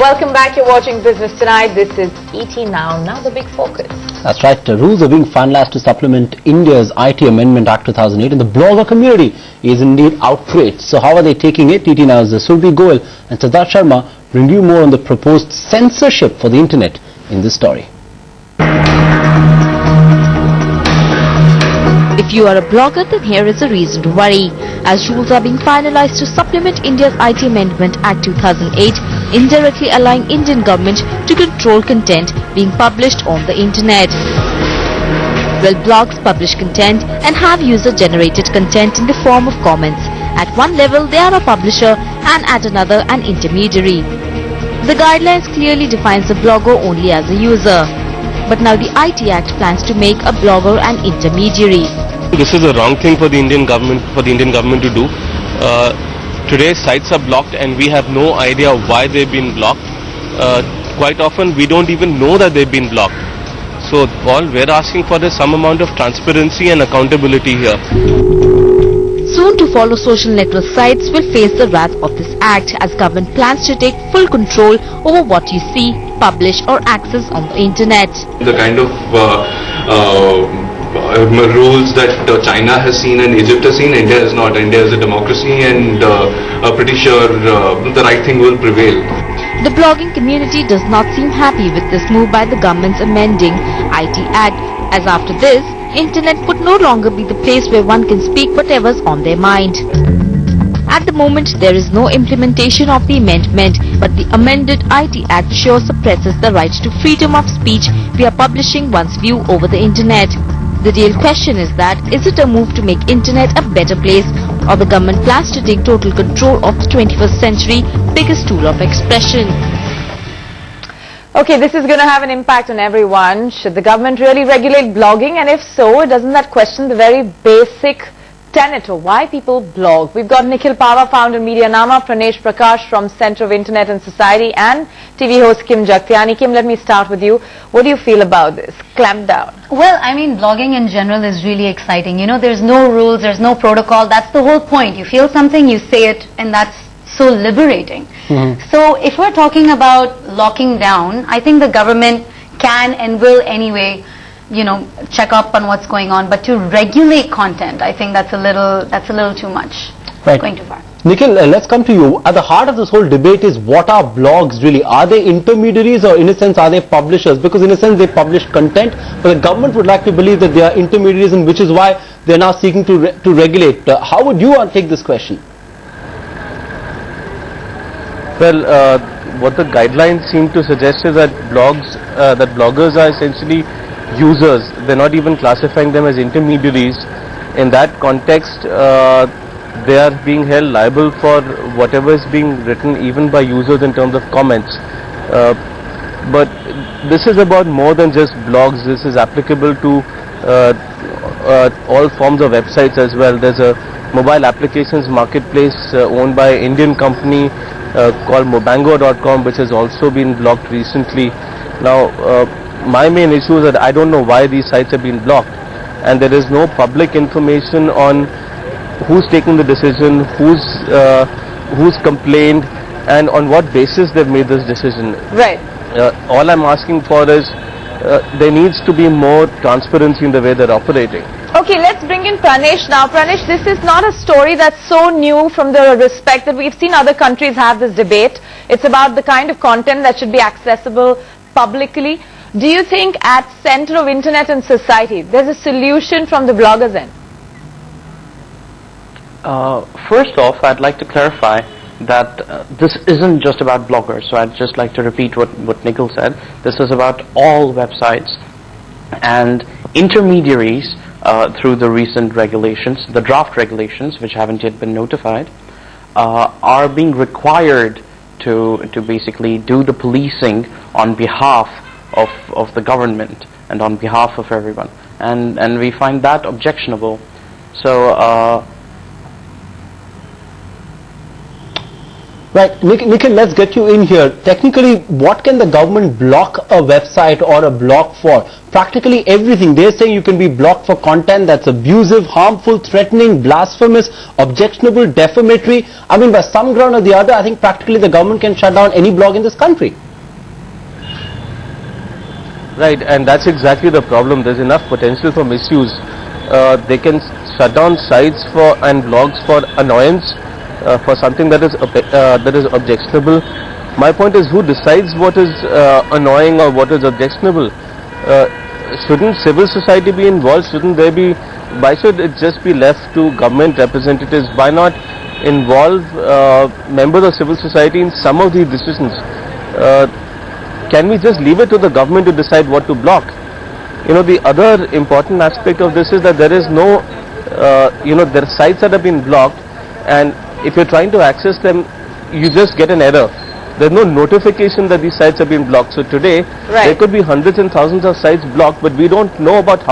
Welcome back. You're watching Business Tonight. This is ET Now. Now the big focus. That's right. The rules are being finalized to supplement India's IT Amendment Act 2008, and the blogger community is indeed outraged. So how are they taking it? ET Now's Surbhi Goel and Siddharth Sharma bring you more on the proposed censorship for the internet in this story. If you are a blogger, then here is a reason to worry, as rules are being finalized to supplement India's IT Amendment Act 2008, indirectly allowing Indian government to control content being published on the internet. Well, blogs publish content and have user-generated content in the form of comments. At one level, they are a publisher and at another, an intermediary. The guidelines clearly defines the blogger only as a user. But now the IT Act plans to make a blogger an intermediary. This is a wrong thing for the Indian government to do. Today sites are blocked and we have no idea why they've been blocked. Quite often we don't even know that they've been blocked. So all we're asking for is some amount of transparency and accountability here. Soon to follow, social network sites will face the wrath of this act, as government plans to take full control over what you see, publish or access on the internet. The kind of rules that China has seen and Egypt has seen, India has not. India is a democracy, and I'm pretty sure the right thing will prevail. The blogging community does not seem happy with this move by the government's amending IT Act, as after this, internet would no longer be the place where one can speak whatever's on their mind. At the moment, there is no implementation of the amendment, but the amended IT Act sure suppresses the right to freedom of speech via publishing one's view over the internet. The real question is that, is it a move to make internet a better place, or the government plans to take total control of the 21st century biggest tool of expression? Okay, this is going to have an impact on everyone. Should the government really regulate blogging? And if so, doesn't that question the very basic tenet of why people blog? We've got Nikhil Pava, founder Medianama, Pranesh Prakash from Center of Internet and Society, and TV host Kim Jagtiani. Kim, let me start with you. What do you feel about this clampdown? Well, I mean, blogging in general is really exciting. You know, there's no rules, there's no protocol. That's the whole point. You feel something, you say it, and that's so liberating. So if we're talking about locking down, I think the government can and will anyway, you know, check up on what's going on. But to regulate content, I think that's a little too much. Right. Going too far. Nikhil, let's come to you. At the heart of this whole debate is, what are blogs really? Are they intermediaries, or in a sense are they publishers? Because in a sense they publish content, but the government would like to believe that they are intermediaries, and which is why they're now seeking to regulate. How would you take this question? Well, what the guidelines seem to suggest is that bloggers are essentially users. They're not even classifying them as intermediaries. In that context, they are being held liable for whatever is being written, even by users, in terms of comments. But this is about more than just blogs. This is applicable to all forms of websites as well. There's a mobile applications marketplace owned by an Indian company called Mobango.com, which has also been blocked recently. Now, my main issue is that I don't know why these sites have been blocked, and there is no public information on who's taking the decision, who's complained, and on what basis they've made this decision. Right. All I'm asking for is there needs to be more transparency in the way they're operating. Okay, let's bring in Pranesh now. Pranesh, this is not a story that's so new, from the respect that we've seen other countries have this debate. It's about the kind of content that should be accessible publicly. Do you think at Center of Internet and Society there's a solution from the bloggers' end? First off, I'd like to clarify that this isn't just about bloggers, so I'd just like to repeat what Nikhil said. This is about all websites, and intermediaries through the recent regulations, the draft regulations, which haven't yet been notified, are being required to basically do the policing on behalf of the government and on behalf of everyone, and we find that objectionable. So Right, Nikhil, let's get you in here. Technically, what can the government block a website or a blog for? Practically everything. They're saying you can be blocked for content that's abusive, harmful, threatening, blasphemous, objectionable, defamatory. I mean, by some ground or the other, I think practically the government can shut down any blog in this country. Right, and that's exactly the problem. There's enough potential for misuse. They can shut down sites for and blogs for annoyance, for something that is objectionable. My point is, who decides what is annoying or what is objectionable? Shouldn't civil society be involved? Shouldn't there be? Why should it just be left to government representatives? Why not involve members of civil society in some of these decisions? Can we just leave it to the government to decide what to block? You know, the other important aspect of this is that there is no, there are sites that have been blocked, and if you're trying to access them, you just get an error. There's no notification that these sites have been blocked. So today, there could be hundreds and thousands of sites blocked, but we don't know about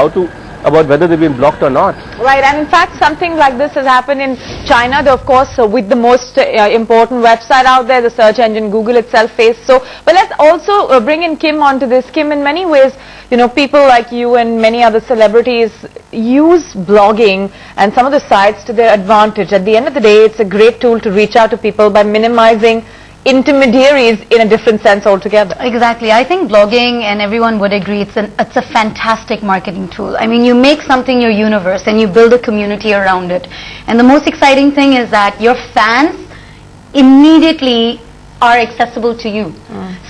whether they've been blocked or not. Right, and in fact something like this has happened in China, though of course with the most important website out there, the search engine Google itself faced so. But let's also bring in Kim onto this. Kim, in many ways, you know, people like you and many other celebrities use blogging and some of the sites to their advantage. At the end of the day, it's a great tool to reach out to people by minimizing intermediaries in a different sense altogether. Exactly. I think blogging, and everyone would agree, it's a fantastic marketing tool. I mean, you make something your universe and you build a community around it. And the most exciting thing is that your fans immediately are accessible to you.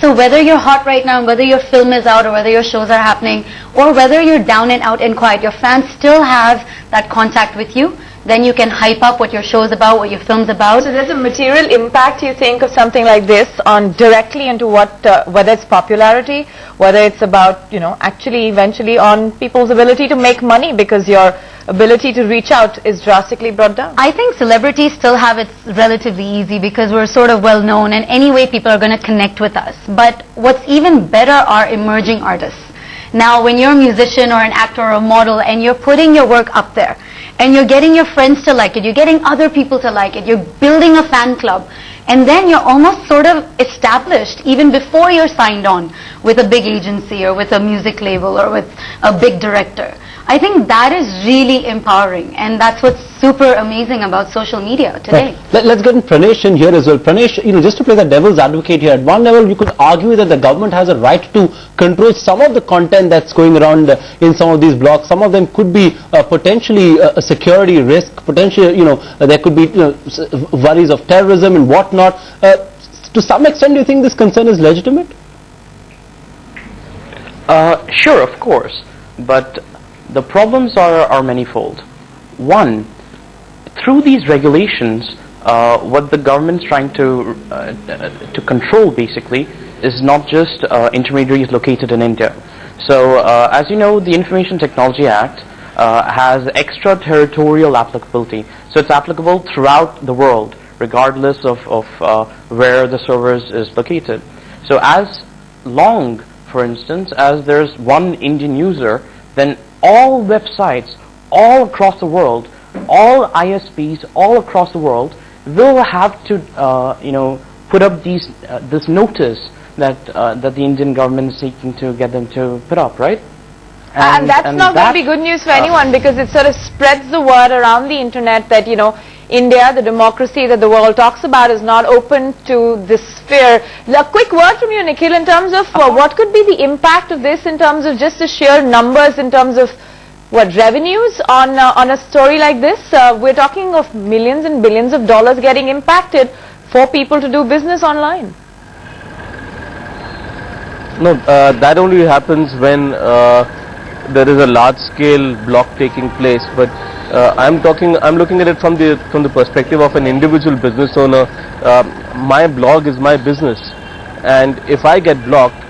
So whether you're hot right now, whether your film is out or whether your shows are happening, or whether you're down and out and quiet, your fans still have that contact with you. Then you can hype up what your show's about, what your film's about. So there's a material impact, you think, of something like this on directly into what, whether it's popularity, whether it's about, you know, actually eventually on people's ability to make money because your ability to reach out is drastically brought down. I think celebrities still have it relatively easy because we're sort of well known, and anyway people are going to connect with us. But what's even better are emerging artists. Now when you're a musician or an actor or a model and you're putting your work up there, and you're getting your friends to like it, you're getting other people to like it, you're building a fan club, and then you're almost sort of established even before you're signed on with a big agency or with a music label or with a big director. I think that is really empowering, and that's what's super amazing about social media today. Right. Let's get Pranesh in here as well. Pranesh, you know, just to play the devil's advocate here, at one level you could argue that the government has a right to control some of the content that's going around in some of these blogs. Some of them could be potentially a security risk, potentially, you know, there could be, you know, worries of terrorism and whatnot. To some extent, do you think this concern is legitimate? Sure, of course, but the problems are manifold. One, through these regulations, what the government's trying to control basically is not just intermediaries located in India. So, as you know, the Information Technology Act has extraterritorial applicability. So it's applicable throughout the world, regardless of where the servers is located. So as long, for instance, as there's one Indian user, then all websites all across the world, all ISPs all across the world will have to, put up this notice that the Indian government is seeking to get them to put up, right? And that's not going to be good news for anyone, because it sort of spreads the word around the internet that, you know, India, the democracy that the world talks about, is not open to this sphere. A quick word from you, Nikhil, in terms of what could be the impact of this in terms of just the sheer numbers, in terms of what revenues on a story like this. We're talking of millions and billions of dollars getting impacted for people to do business online. No, that only happens when there is a large-scale block taking place. But I'm looking at it from the perspective of an individual business owner. My blog is my business, and if I get blocked,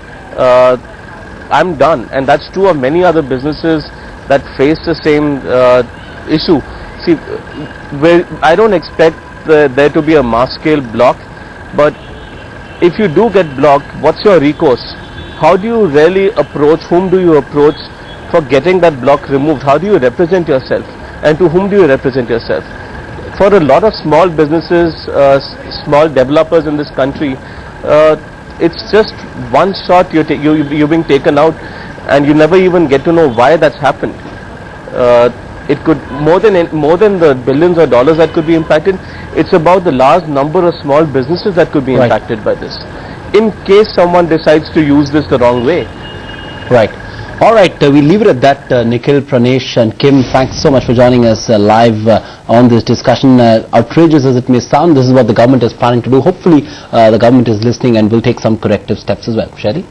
I'm done. And that's true of many other businesses that face the same issue. See, I don't expect there to be a mass-scale block, but if you do get blocked, what's your recourse? How do you really approach? Whom do you approach for getting that block removed? How do you represent yourself? And to whom do you represent yourself? for a lot of small businesses, small developers in this country, it's just one shot you're being taken out, and you never even get to know why that's happened. It could more than the billions of dollars that could be impacted. It's about the large number of small businesses that could be impacted by this, in case someone decides to use this the wrong way. Right. All right, we leave it at that. Nikhil, Pranesh and Kim, thanks so much for joining us live on this discussion. Outrageous as it may sound, this is what the government is planning to do. Hopefully the government is listening and will take some corrective steps as well. Sherry?